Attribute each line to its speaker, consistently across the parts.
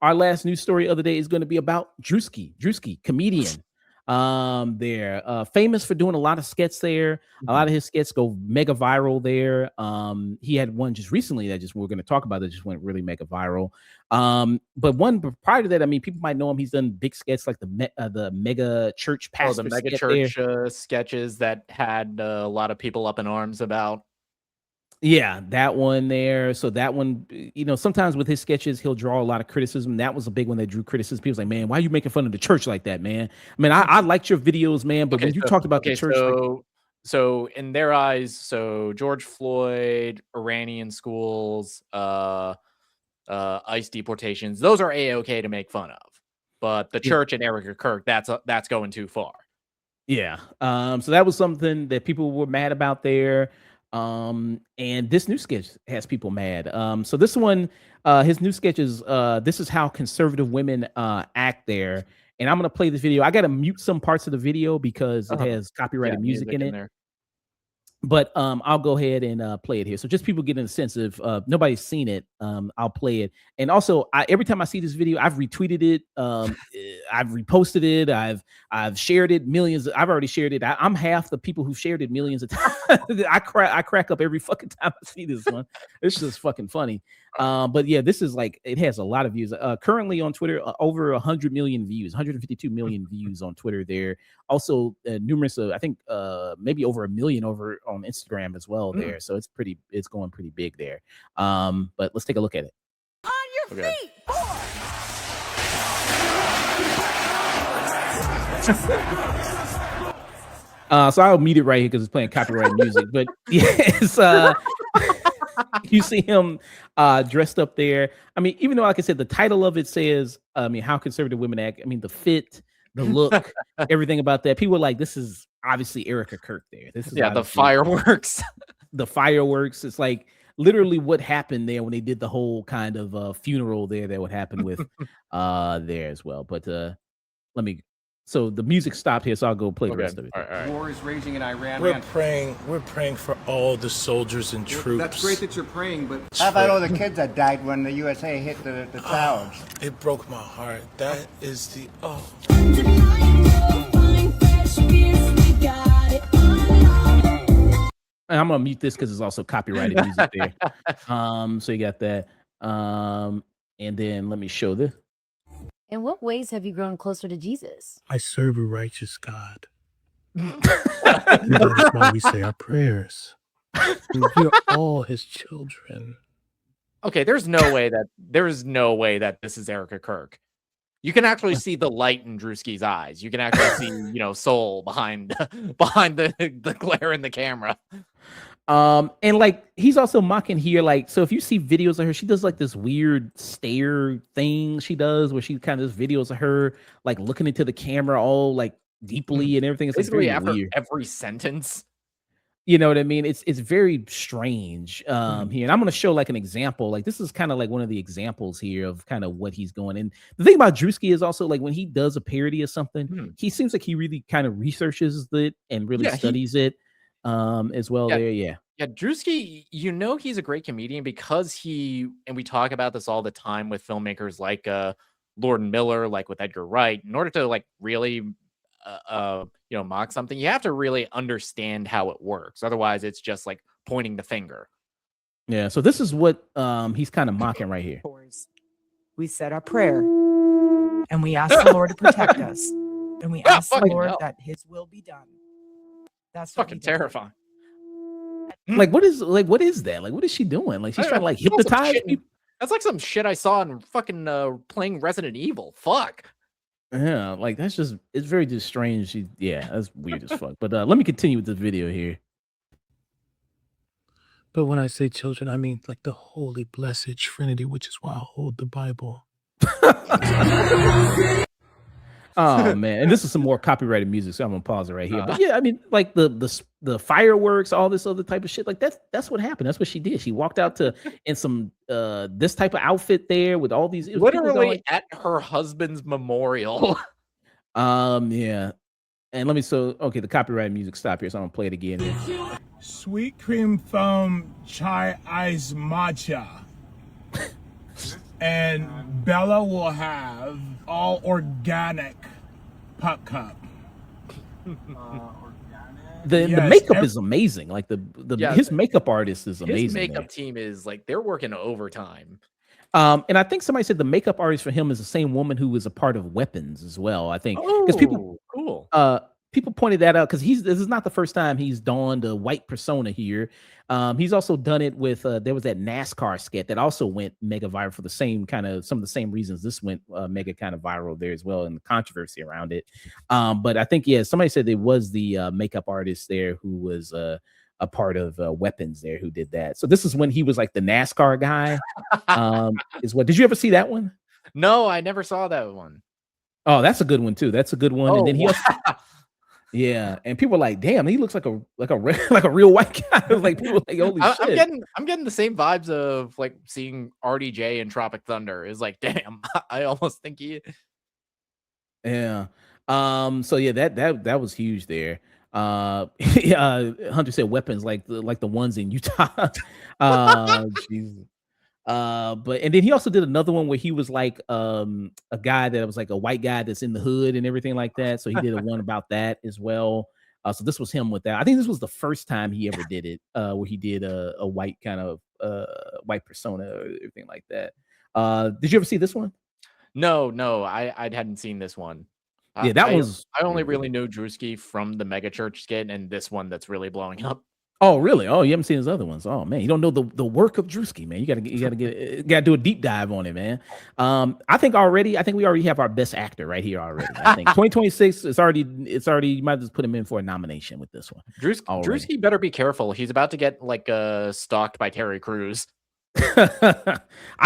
Speaker 1: Our last news story of the day is going to be about Druski, comedian. There, famous for doing a lot of skits there. A lot of his skits go mega viral there. He had one just recently that we're going to talk about that just went really mega viral. But one prior to that, I mean, people might know him. He's done big skits like the mega church pastor.
Speaker 2: The mega church sketches that had a lot of people up in arms about.
Speaker 1: Yeah, that one there. So that one, you know, sometimes with his sketches, he'll draw a lot of criticism. That was a big one that drew criticism. People's like, man, why are you making fun of the church like that, man? I mean, I liked your videos, man, but when you talked about the church,
Speaker 2: so in their eyes, so George Floyd, Iranian schools, ICE deportations, those are a-okay to make fun of. But the church and Erika Kirk, that's going too far.
Speaker 1: Yeah. So that was something that people were mad about there. And this new sketch has people mad. So this one, his new sketch is this is how conservative women act there. And I'm gonna play this video. I gotta mute some parts of the video because it has copyrighted music in it. There. But I'll go ahead and play it here. So just people getting a sense of nobody's seen it. I'll play it. And also, every time I see this video, I've retweeted it. I've reposted it. I've shared it millions. I've already shared it. I'm half the people who shared it millions of times. I crack up every fucking time I see this one. It's just fucking funny. But yeah, this is like, it has a lot of views. Currently on Twitter, over 100 million views, 152 million views on Twitter there. Also numerous, I think maybe over 1 million over on Instagram as well there. So it's going pretty big there. But let's take a look at it.
Speaker 3: On your feet, boy.
Speaker 1: So I'll mute it right here because it's playing copyrighted music. But yes, you see him dressed up there. I mean, even though, like I said, the title of it says, I mean, how conservative women act. I mean, the fit, the look, everything about that. People are like, this is obviously Erika Kirk there. This is
Speaker 2: the fireworks.
Speaker 1: The fireworks. It's like literally what happened there when they did the whole kind of funeral there that would happen with there as well. But let me. So the music stopped here, so I'll go play the rest of it.
Speaker 4: All right.
Speaker 5: War is raging in Iran.
Speaker 4: We're praying for all the soldiers and troops.
Speaker 5: That's great that you're praying, but
Speaker 6: how about all the kids that died when the USA hit the towers?
Speaker 4: It broke my heart. That is the
Speaker 1: And I'm gonna mute this because it's also copyrighted music there. So you got that. And then let me show this.
Speaker 7: In what ways have you grown closer to Jesus?
Speaker 4: I serve a righteous God. That is why we say our prayers. We are all his children.
Speaker 2: Okay, there's no way that this is Erika Kirk. You can actually see the light in Druski's eyes. You can actually see, soul behind the glare in the camera.
Speaker 1: And like he's also mocking here, like, so if you see videos of her, she does like this weird stare thing she does where she kind of does videos of her like looking into the camera all like deeply and everything. It's
Speaker 2: basically
Speaker 1: like very weird.
Speaker 2: Every sentence.
Speaker 1: You know what I mean? It's very strange here. And I'm gonna show like an example. Like this is kind of like one of the examples here of kind of what he's going. And the thing about Druski is also like when he does a parody of something, he seems like he really kind of researches it and really studies it. As well there. Yeah,
Speaker 2: Druski, he's a great comedian because and we talk about this all the time with filmmakers like Lord and Miller, like with Edgar Wright. In order to like really mock something, you have to really understand how it works. Otherwise it's just like pointing the finger.
Speaker 1: Yeah, so this is what he's kind of mocking right here.
Speaker 8: We said our prayer and we asked the Lord to protect us, and we asked the Lord that his will be done. That's
Speaker 2: fucking terrifying.
Speaker 1: Like what is that? Like what is she doing? Like she's trying to like hypnotize people.
Speaker 2: That's like some shit I saw in fucking playing Resident Evil. Fuck.
Speaker 1: Yeah, like it's very just strange. That's weird as fuck. But let me continue with this video here.
Speaker 4: But when I say children, I mean like the holy blessed Trinity, which is why I hold the Bible.
Speaker 1: Oh man, and this is some more copyrighted music, so I'm gonna pause it right here. But yeah, I mean, like the fireworks, all this other type of shit, like that's what happened. That's what she did. She walked out to in some this type of outfit there with all these it was people
Speaker 2: Literally
Speaker 1: going,
Speaker 2: at her husband's memorial.
Speaker 1: yeah. And let me okay, the copyrighted music stop here, so I'm gonna play it again.
Speaker 9: Sweet cream foam chai ice matcha. And Bella will have all organic puck cup.
Speaker 1: The
Speaker 9: Yes,
Speaker 1: makeup is amazing. Like
Speaker 2: Yeah,
Speaker 1: his makeup artist is
Speaker 2: His
Speaker 1: amazing.
Speaker 2: makeup team is like they're working overtime.
Speaker 1: And I think somebody said the makeup artist for him is the same woman who was a part of Weapons as well. I think because people
Speaker 2: cool.
Speaker 1: people pointed that out because this is not the first time he's donned a white persona here. He's also done it with there was that NASCAR skit that also went mega viral for the same kind of some of the same reasons this went mega kind of viral there as well, and the controversy around it. But I think somebody said it was the makeup artist there who was a part of Weapons there who did that. So this is when he was like the NASCAR guy. Is what? Did you ever see that one?
Speaker 2: No, I never saw that one.
Speaker 1: Oh, that's a good one too. That's a good one.
Speaker 2: Oh,
Speaker 1: And then he also, yeah, and people were like, "Damn, he looks like a like a real white guy." Like people were like, "Holy shit!"
Speaker 2: I'm getting the same vibes of like seeing RDJ in Tropic Thunder. Is like, damn, I almost think he.
Speaker 1: Yeah. So yeah, that was huge there. Yeah, Hunter said Weapons like the ones in Utah. Jesus. But and then he also did another one where he was like a guy that was like a white guy that's in the hood and everything like that. So he did a one about that as well. So this was him with that. I think this was the first time he ever did it, where he did a white kind of white persona or everything like that. Did you ever see this one?
Speaker 2: No, I hadn't seen this one.
Speaker 1: Yeah, that was.
Speaker 2: I only really know Druski from the mega church skit and this one that's really blowing up.
Speaker 1: Oh, really? Oh, you haven't seen his other ones? Oh man, you don't know the work of Druski, man. You gotta do a deep dive on it, man. I think we already have our best actor right here already. I think 2026 it's already you might just put him in for a nomination with this one.
Speaker 2: Druski better be careful. He's about to get like stalked by Terry Crews.
Speaker 1: I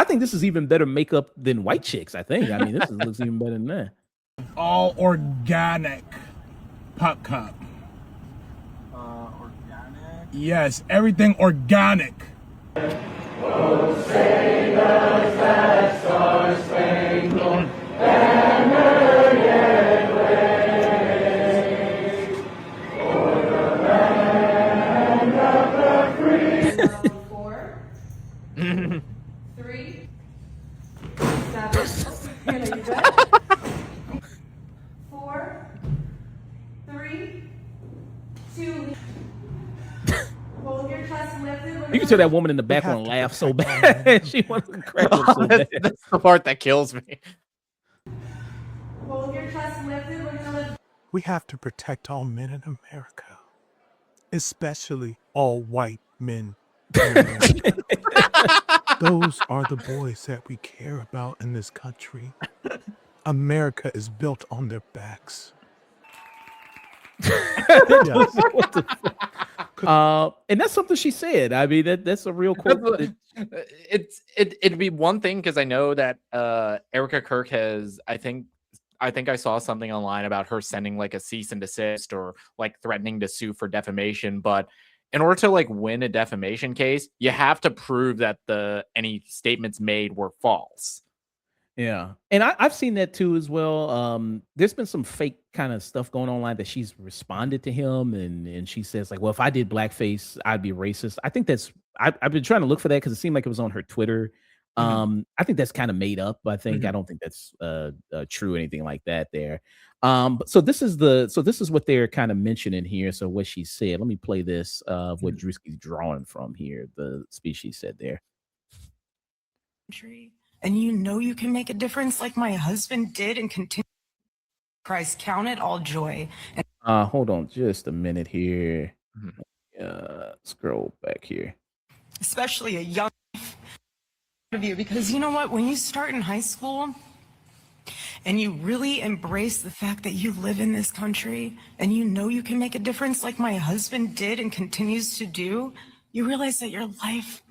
Speaker 1: think this is even better makeup than White Chicks. I think. I mean, looks even better than that.
Speaker 9: All organic puck cup. Organic? Yes, everything organic. Oh, say does that star-spangled banner yet wave for the land of the free.
Speaker 3: 4, 3, 7. Are you good? 4, 3, 2. Hold your chest lifted.
Speaker 1: You can tell that woman in the background laugh so bad. She wants to crack up so bad.
Speaker 2: That's the part that kills me.
Speaker 3: Hold your chest lifted. We're gonna lift.
Speaker 4: We have to protect all men in America, especially all white men. In America. Those are the boys that we care about in this country. America is built on their backs. Yes.
Speaker 1: What the fuck? And that's something she said. I mean, that's a real quote.
Speaker 2: It'd be one thing because I know that Erika Kirk has. I think I saw something online about her sending like a cease and desist or like threatening to sue for defamation. But in order to like win a defamation case, you have to prove that any statements made were false.
Speaker 1: Yeah. And I've seen that too as well. There's been some fake kind of stuff going online that she's responded to him and she says like, well, if I did blackface, I'd be racist. I think I've been trying to look for that because it seemed like it was on her Twitter. I think that's kind of made up. I don't think that's true or anything like that there. So this is what they're kind of mentioning here. So what she said, let me play this of what Druski's drawing from here, the speech she said there.
Speaker 8: And you know you can make a difference like my husband did and continue. Christ, count it all joy.
Speaker 1: Hold on just a minute here. Scroll back here.
Speaker 8: Especially a young of you, because you know what? When you start in high school and you really embrace the fact that you live in this country and you know you can make a difference like my husband did and continues to do, you realize that your life,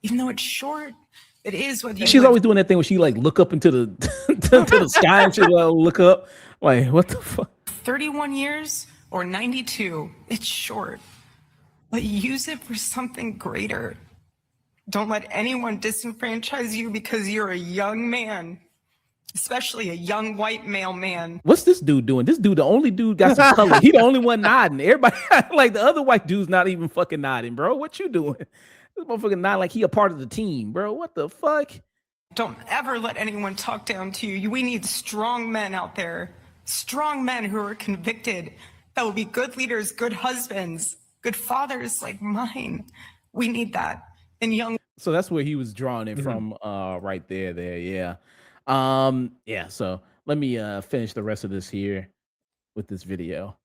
Speaker 8: even though it's short, it is what you.
Speaker 1: She's always doing that thing where she like look up into the to the sky and she look up. Like, what the fuck?
Speaker 8: 31 years or 92, it's short. But use it for something greater. Don't let anyone disenfranchise you because you're a young man, especially a young white male man.
Speaker 1: What's this dude doing? This dude, the only dude got some color. He the only one nodding. Everybody, like the other white dude's not even fucking nodding, bro. What you doing? This motherfucker nodding like he a part of the team, bro. What the fuck?
Speaker 8: Don't ever let anyone talk down to you. We need strong men out there, strong men who are convicted, that will be good leaders, good husbands, good fathers like mine. We need that in young.
Speaker 1: So that's where he was drawing it from, right there. Yeah. Yeah. So let me finish the rest of this here with this video.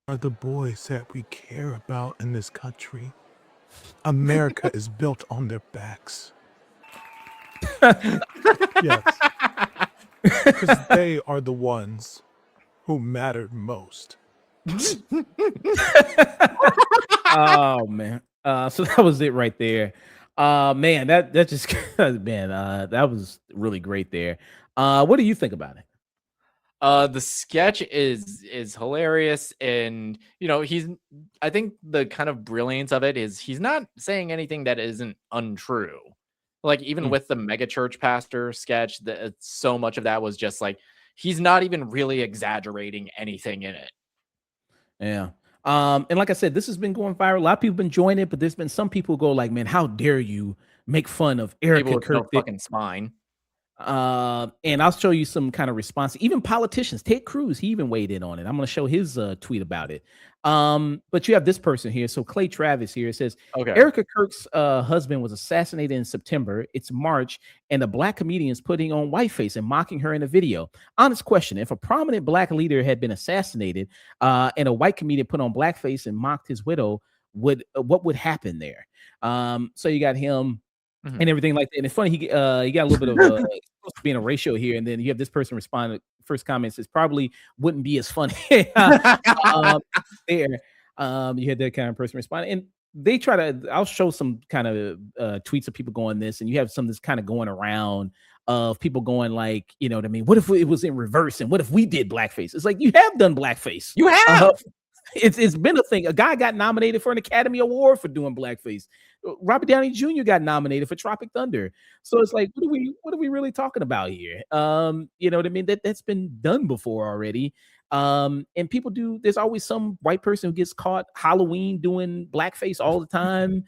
Speaker 4: Are the boys that we care about in this country. America is built on their backs. Yes. Because they are the ones who mattered most.
Speaker 1: Oh man. So that was it right there. Man, that just man, that was really great there. What do you think about it?
Speaker 2: The sketch is hilarious, and I think the kind of brilliance of it is he's not saying anything that isn't untrue. Like even with the mega church pastor sketch, that so much of that was just like he's not even really exaggerating anything in it.
Speaker 1: Yeah. And like I said, this has been going viral. A lot of people have been enjoying it, but there's been some people who go like, man, how dare you make fun of Erika
Speaker 2: People with no
Speaker 1: Kirk?
Speaker 2: fucking spine.
Speaker 1: And I'll show you some kind of response. Even politicians, Ted Cruz, he even weighed in on it. I'm going to show his tweet about it. But you have this person here. So Clay Travis here, it says,
Speaker 2: Okay.
Speaker 1: Erika Kirk's husband was assassinated in September. It's March, and a black comedian is putting on whiteface and mocking her in a video. Honest question: if a prominent black leader had been assassinated, and a white comedian put on blackface and mocked his widow, what would happen there? So you got him. And everything like that. And it's funny, he got a little bit of supposed to be in a ratio here, and then you have this person respond. First comment says probably wouldn't be as funny. There, you had that kind of person respond, and they try to. I'll show some kind of tweets of people going this, and you have some that's kind of going around of people going like, you know what I mean? What if it was in reverse, and what if we did blackface? It's like you have done blackface.
Speaker 2: You have.
Speaker 1: It's been a thing. A guy got nominated for an Academy Award for doing blackface. Robert Downey Jr. got nominated for Tropic Thunder. So it's like, what are we really talking about here? You know what I mean? That's been done before already. And people do. There's always some white person who gets caught Halloween doing blackface all the time,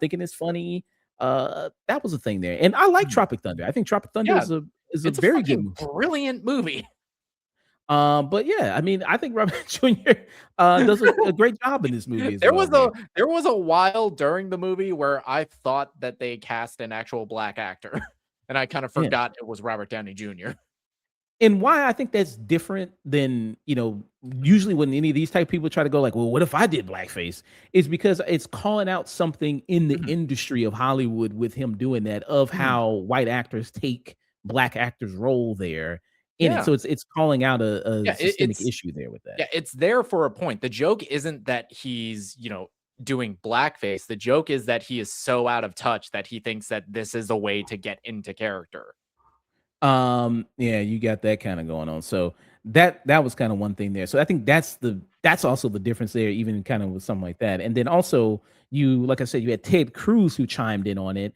Speaker 1: thinking it's funny. That was a thing there. And I like Tropic Thunder. I think Tropic Thunder is a very good movie.
Speaker 2: Brilliant movie.
Speaker 1: But yeah, I mean, I think Robert Jr. Does a great job in this movie.
Speaker 2: There was a while during the movie where I thought that they cast an actual black actor, and I kind of forgot it was Robert Downey Jr.
Speaker 1: And why I think that's different than, usually when any of these type of people try to go like, well, what if I did blackface? Is because it's calling out something in the industry of Hollywood with him doing that, of how white actors take black actors' role there. It. So it's calling out a systemic issue there with that.
Speaker 2: Yeah, it's there for a point. The joke isn't that he's, doing blackface. The joke is that he is so out of touch that he thinks that this is a way to get into character.
Speaker 1: Yeah, you got that kind of going on. So that was kind of one thing there. So I think that's also the difference there, even kind of with something like that. And then also like I said, you had Ted Cruz who chimed in on it.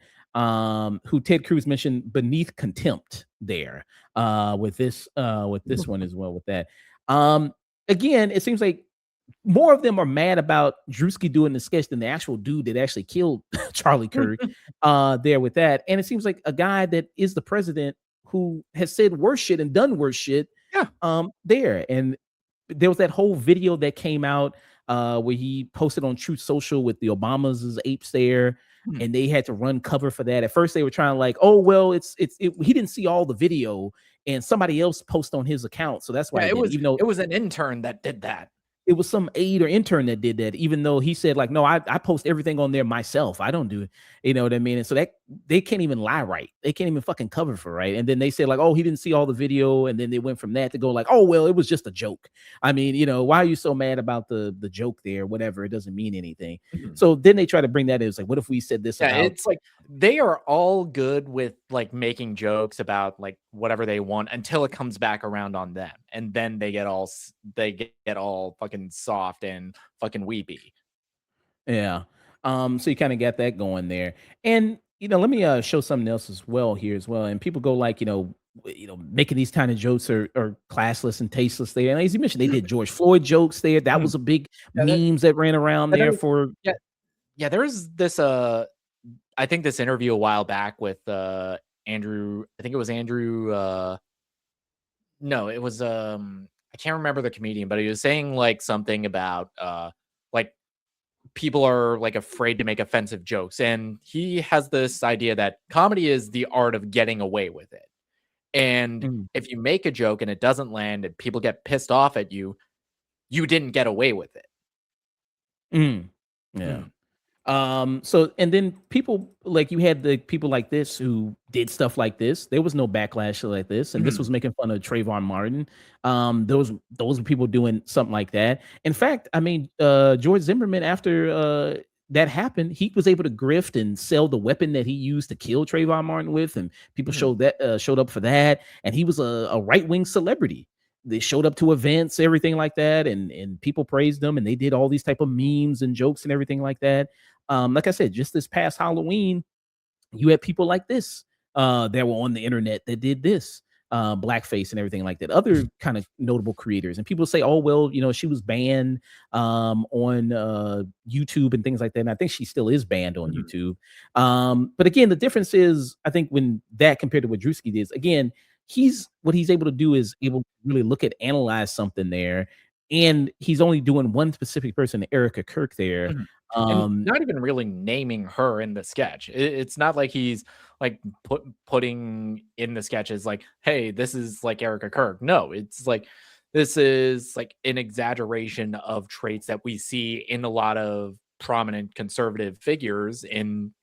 Speaker 1: Who Ted Cruz mentioned beneath contempt there with this one as well with that. Again, it seems like more of them are mad about Druski doing the sketch than the actual dude that actually killed Charlie Kirk there with that. And it seems like a guy that is the president who has said worse shit and done worse shit there. And there was that whole video that came out where he posted on Truth Social with the Obamas' apes there. And they had to run cover for that. At first, they were trying like, oh well, he didn't see all the video, and somebody else posted on his account, so that's why
Speaker 2: it was an intern that did that.
Speaker 1: It was some aide or intern that did that, even though he said like, no, I post everything on there myself. I don't do it. You know what I mean? And so that they can't even lie right. They can't even fucking cover for right. And then they said like, oh, he didn't see all the video. And then they went from that to go like, oh, well, it was just a joke. I mean, why are you so mad about the joke there? Whatever. It doesn't mean anything. So then they try to bring that in. It's like, what if we said this?
Speaker 2: Yeah, it's like they are all good with like making jokes about like whatever they want until it comes back around on them, and then they get all fucking soft and fucking weepy.
Speaker 1: Yeah. So you kind of got that going there. And let me show something else as well here as well. And people go like, making these kind of jokes are classless and tasteless there. And as you mentioned, they did George Floyd jokes there. That was a big
Speaker 2: Yeah, that-
Speaker 1: memes that ran around
Speaker 2: yeah,
Speaker 1: there
Speaker 2: there-
Speaker 1: for
Speaker 2: yeah, there was this I think this interview a while back with Andrew. I think it was Andrew. No, it was I can't remember the comedian, but he was saying like something about like people are like afraid to make offensive jokes, and he has this idea that comedy is the art of getting away with it. And
Speaker 1: Mm,
Speaker 2: if you make a joke and it doesn't land and people get pissed off at you, you didn't get away with it.
Speaker 1: mm, yeah.
Speaker 2: Mm.
Speaker 1: So and then people like you had the people like this who did stuff like this. There was no backlash like this, and this
Speaker 2: Mhm.
Speaker 1: was making fun of Trayvon Martin. Those were people doing something like that. In fact, I mean, George Zimmerman, after that happened, he was able to grift and sell the weapon that he used to kill Trayvon Martin with, and people
Speaker 2: Mhm.
Speaker 1: showed up for that. And he was a right wing celebrity. They showed up to events, everything like that, and people praised them, and they did all these type of memes and jokes and everything like that. Like I said, just this past Halloween, you had people like this that were on the internet that did this blackface and everything like that. Other kind of notable creators, and people say, "Oh well, she was banned on YouTube and things like that." And I think she still is banned on
Speaker 2: Mhm.
Speaker 1: YouTube. But again, the difference is, I think when that compared to what Druski did, again, he's able to do is able to really look at analyze something there, and he's only doing one specific person, Erika Kirk there.
Speaker 2: Mhm. And
Speaker 1: Um,
Speaker 2: not even really naming her in the sketch. It's not like he's like putting in the sketches like, "Hey, this is like Erika Kirk." No, it's like this is like an exaggeration of traits that we see in a lot of prominent conservative figures, in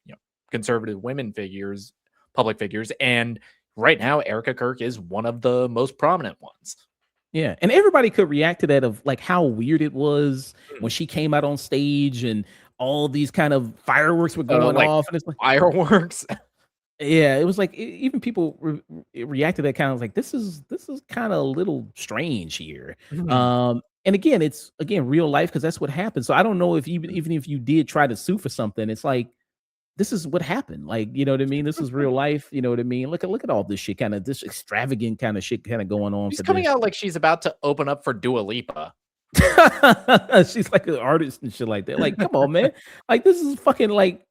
Speaker 2: conservative women figures, public figures, and right now Erika Kirk is one of the most prominent ones.
Speaker 1: Yeah, and everybody could react to that of like how weird it was when
Speaker 2: Mm.
Speaker 1: she came out on stage and all these kind of fireworks were going
Speaker 2: Like
Speaker 1: off, and it's like,
Speaker 2: fireworks.
Speaker 1: yeah, it was like even people reacted to that kind of like this is kind of a little strange here.
Speaker 2: Mhm.
Speaker 1: And again, it's again real life because that's what happened. So I don't know if even if you did try to sue for something, it's like this is what happened. Like, you know what I mean? This is real life. You know what I mean? Look at all this shit, kind of this extravagant kind of shit kind of going on
Speaker 2: She's
Speaker 1: for
Speaker 2: coming
Speaker 1: this.
Speaker 2: out like she's about to open up for Dua Lipa.
Speaker 1: She's like an artist and shit like that. Like, come on, man. Like, this is fucking like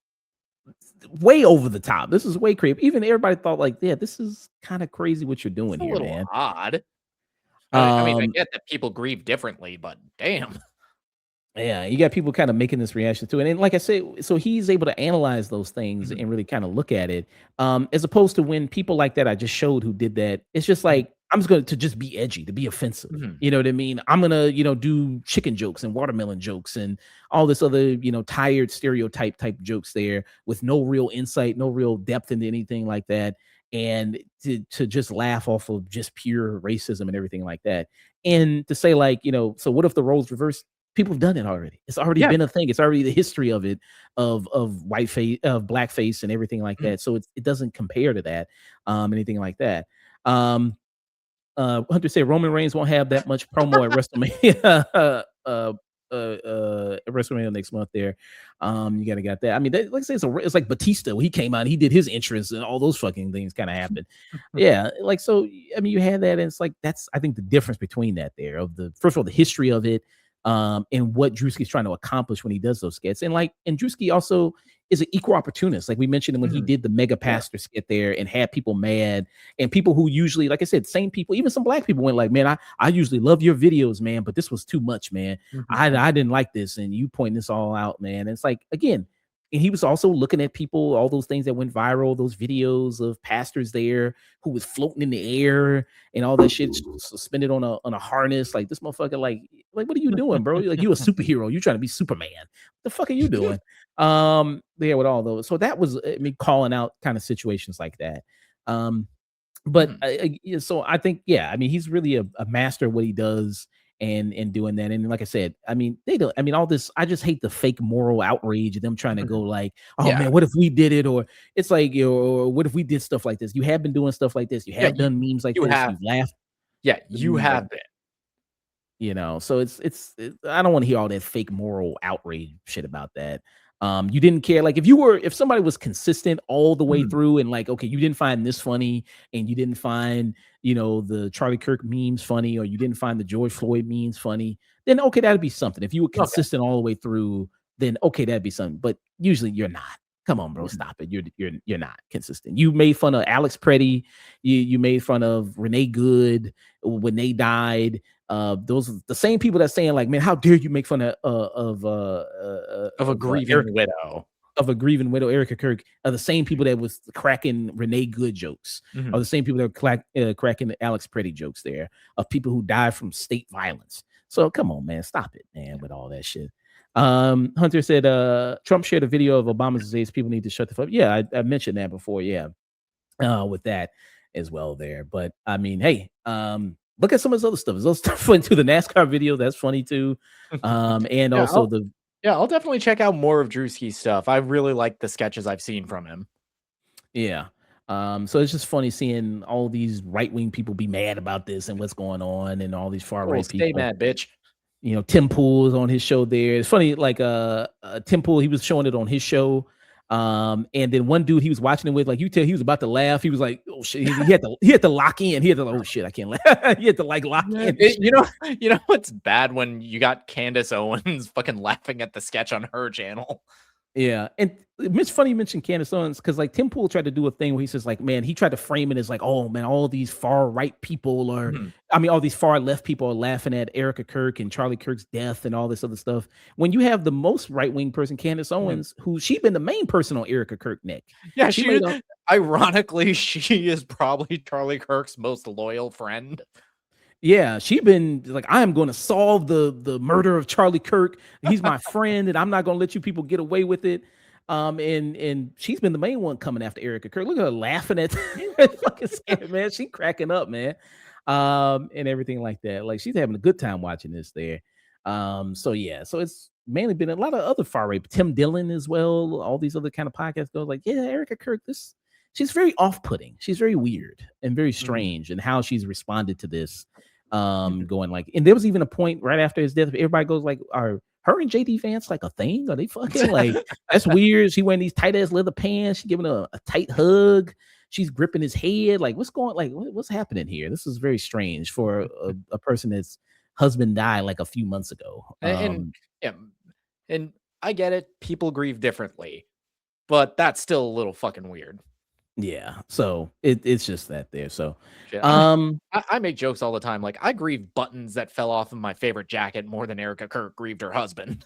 Speaker 1: way over the top. This is way creepy. Even everybody thought, like, yeah, this is kind of crazy what you're
Speaker 2: It's
Speaker 1: doing
Speaker 2: a
Speaker 1: here,
Speaker 2: little
Speaker 1: man.
Speaker 2: odd. I
Speaker 1: Um,
Speaker 2: get that people grieve differently, but damn.
Speaker 1: Yeah, you got people kind of making this reaction to it. And like I said, so he's able to analyze those things
Speaker 2: Mhm,
Speaker 1: and really kind of look at it. As opposed to when people like that I just showed who did that, it's just
Speaker 2: mhm,
Speaker 1: like I'm just going to just be edgy, to be offensive.
Speaker 2: mhm.
Speaker 1: You know what I mean? I'm gonna, do chicken jokes and watermelon jokes and all this other, tired stereotype type jokes there with no real insight, no real depth into anything like that. And to just laugh off of just pure racism and everything like that. And to say, like, so what if the roles reversed? People have done it already. It's already
Speaker 2: Yeah.
Speaker 1: been a thing. It's already the history of it, of whiteface, of blackface, and everything like
Speaker 2: Mhm.
Speaker 1: that. So it doesn't compare to that, anything like that. Um, Hunter said Roman Reigns won't have that much promo at WrestleMania. At WrestleMania next month. There, you gotta got that. I mean, like I say, it's like Batista. When he came out, he did his entrance, and all those fucking things kind of happened. Yeah, like so. I mean, you had that, and it's like that's I think the difference between that there of the first of all the history of it, and what Drewski's trying to accomplish when he does those skits, and Drewski also is an equal opportunist. Like we mentioned when he
Speaker 2: Mhm.
Speaker 1: did the mega
Speaker 2: Yeah.
Speaker 1: pastor skit there and had people mad, and people who usually, like I said, same people, even some black people went like, man, I usually love your videos, man, but this was too much, man.
Speaker 2: Mhm.
Speaker 1: I didn't like this, and you point this all out, man. And it's like again, and he was also looking at people, all those things that went viral, those videos of pastors there who was floating in the air and all that shit suspended on a harness. Like this motherfucker, like what are you doing, bro? Like you a superhero? You trying to be Superman? The fuck are you doing? Yeah, with all those. So that was me calling out kind of situations like that. But
Speaker 2: Mhm.
Speaker 1: yeah, so I think, yeah, I mean, he's really a master of what he does, and doing that. And like I said, I mean, they don't. I mean, all this. I just hate the fake moral outrage of them trying to go like, oh
Speaker 2: Yeah.
Speaker 1: man, what if we did it? Or it's like, or what if we did stuff like this? You have been doing stuff like this. You have done memes like
Speaker 2: you
Speaker 1: this.
Speaker 2: have.
Speaker 1: You've laughed.
Speaker 2: Yeah, you
Speaker 1: Like,
Speaker 2: have been.
Speaker 1: you know, so I don't want to hear all that fake moral outrage shit about that. You didn't care. Like if somebody was consistent all the way through and like, okay, you didn't find this funny and you didn't find, the Charlie Kirk memes funny, or you didn't find the George Floyd memes funny, then okay, that'd be something. If you were consistent all the way through, then okay, that'd be something. But usually you're not. Come on, bro, stop it. You're not consistent. You made fun of Alex Preddy. You made fun of Renee Good when they died. Those are the same people that's saying like, man, how dare you make fun of
Speaker 2: a grieving widow.
Speaker 1: Of a grieving widow, Erika Kirk, are the same people that was cracking Renee Good jokes, are the same people that are cracking Alex Preddy jokes there, of people who died from state violence. So come on, man, stop it, man, with all that shit. Hunter said, Trump shared a video of Obama's says people need to shut the fuck up. Yeah, I mentioned that before. Yeah, with that as well there. But I mean, hey, look at some of his other stuff. His other stuff went to the NASCAR video. That's funny too. And also
Speaker 2: I'll definitely check out more of Druski's stuff. I really like the sketches I've seen from him.
Speaker 1: Yeah. So it's just funny seeing all these right-wing people be mad about this and what's going on, and all these far-right people.
Speaker 2: Stay mad, bitch.
Speaker 1: Tim Pool is on his show there. It's funny, like Tim Pool, he was showing it on his show. And then one dude he was watching it with, like, you tell he was about to laugh. He was like, oh shit, he had to lock in. He had to, oh shit, I can't laugh. He had to like lock in.
Speaker 2: You know what's bad when you got Candace Owens fucking laughing at the sketch on her channel.
Speaker 1: Yeah, and it's funny you mentioned Candace Owens, because like Tim Pool tried to do a thing where he says like, man, he tried to frame it as like, oh man, all these far right people are, I mean, all these far left people are laughing at Erika Kirk and Charlie Kirk's death and all this other stuff. When you have the most right wing person, Candace Owens, who she's been the main person on Erika Kirk neck.
Speaker 2: Yeah, ironically, she is probably Charlie Kirk's most loyal friend.
Speaker 1: Yeah, she been like, I am going to solve the murder of Charlie Kirk. He's my friend, and I'm not going to let you people get away with it. And she's been the main one coming after Erika Kirk. Look at her laughing at fucking scared, man. She cracking up, man. And everything like that. Like she's having a good time watching this there. So it's mainly been a lot of other far right. Tim Dillon as well. All these other kind of podcasts go like, yeah, Erika Kirk, she's very off-putting. She's very weird and very strange in how she's responded to this. Going like, and there was even a point right after his death, everybody goes like, are her and JD Vance like a thing? Are they fucking like, that's weird. She wearing these tight ass leather pants. She giving a tight hug. She's gripping his head. Like, what's happening here? This is very strange for a person that's husband died like a few months ago.
Speaker 2: And I get it. People grieve differently, but that's still a little fucking weird.
Speaker 1: Yeah, so it's just that there. So
Speaker 2: I make jokes all the time. Like, I grieve buttons that fell off of my favorite jacket more than Erika Kirk grieved her husband.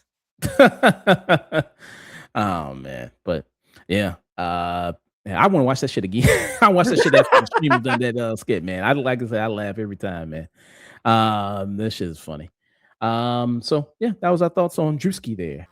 Speaker 1: Oh man, but yeah, I want to watch that shit again. I watched that shit after the stream done that skit, man. I like I said, I laugh every time, man. This shit is funny. So yeah, that was our thoughts on Druski there.